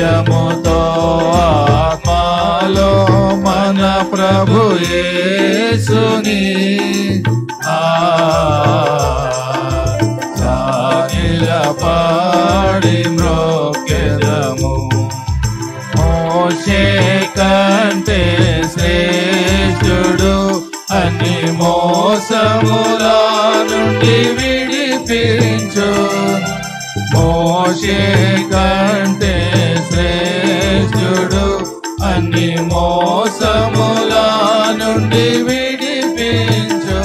సత్యముతో ఆత్మలో మన ప్రభు యేసుని పాడి మ్రోకెదము. మోషే కంటే శ్రేష్ఠుడు అని మోసముల నుండి విడిపించు. మోషే కంటే శ్రేష్ఠుడు అని మోసముల నుండి విడిపించు.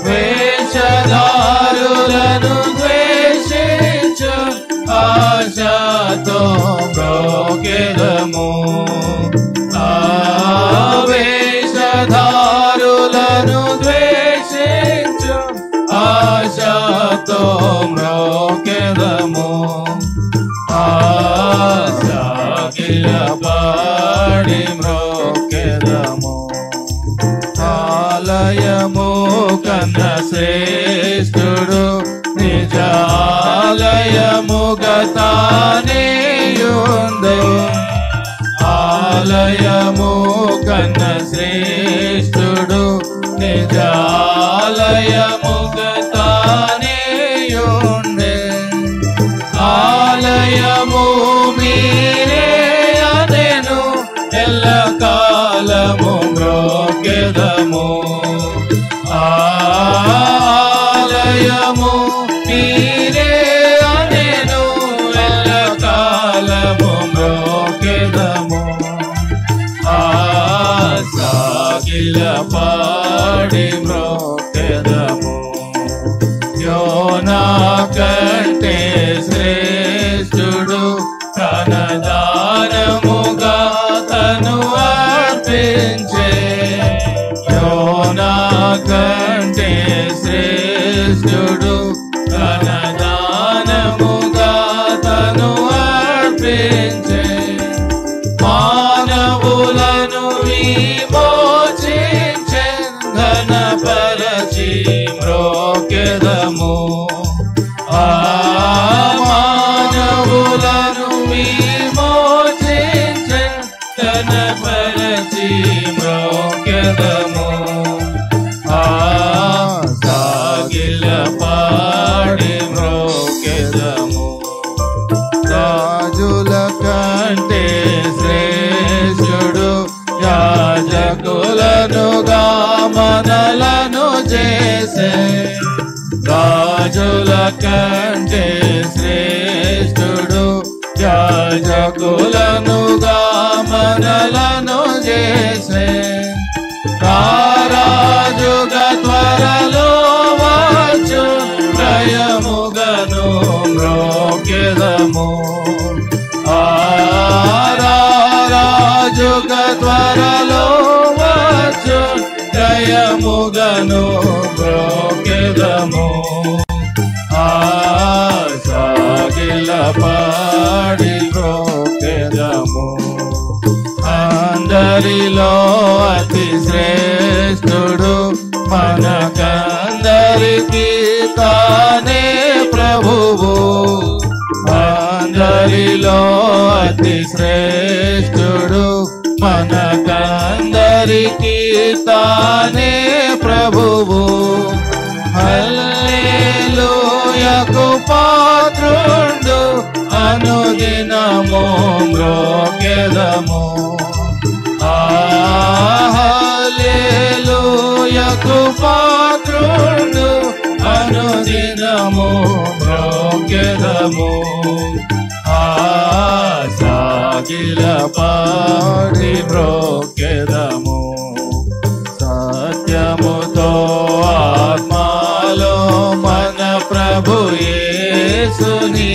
వేషధారులను ద్వేషించు ఆశతో మ్రోకెదము. వేషధారులను ద్వేషించు ఆశతో మ్రోకెదము. ఆశకిల పాడి మ్రోకెదము. ఆలయము కన్న శ్రేష్ఠుడు నిజాలయముగా తానేయుండు. ఆలయము కన్న శ్రేష్ఠుడు నిజాలయముగా తానేయుండే. ఆలయము మీరే అదెను ఎల్లకాలము మ్రోకెదము. ఆలయము మీరే అదెను ఎల్లకాలము మ్రోకెదము. సాగిల పాడి మ్రోకెదము. యోనా కంటే శ్రేష్ఠుడు ప్రాణదానముగా తను అర్పించే. యోనా కంటే శ్రేష్ఠుడు ప్రాణదానముగా తను అర్పించే. మానవులను విమోచించే ఘనపరచి మ్రోకెదము. మానవులను విమోచించే ఘనపరచి మ్రోకెదము. సాగిల పాడి మ్రోకెదము. రాజుల కంటే శ్రేష్ఠుడు యాజకులనుగా మనలను చేసే. రాజుల కంటే శ్రేష్ఠుడు యాజకులనుగా మనలను చేసే. రారాజుగా త్వరలో వచ్చు భయముగను మ్రోకెదము. రారాజుగా త్వరలో వచ్చు జయముగను మ్రోకెదము. సాగిల పాడి మ్రోకెదము. అందరిలో అతి శ్రేష్ఠుడు మనకందరికీ తానే ప్రభువు. అందరిలో అతి శ్రేష్ఠుడు మనకందరికీ తానే ప్రభువు. హల్లెలూయాకు పాత్రుండు అనుదినము మ్రోకెదము. హల్లెలూయాకు పాత్రుండు అనుదినము మ్రోకెదము. సాగిల పాడి మ్రోకెదము. సత్యముతో ఆత్మలో మన ప్రభు యేసుని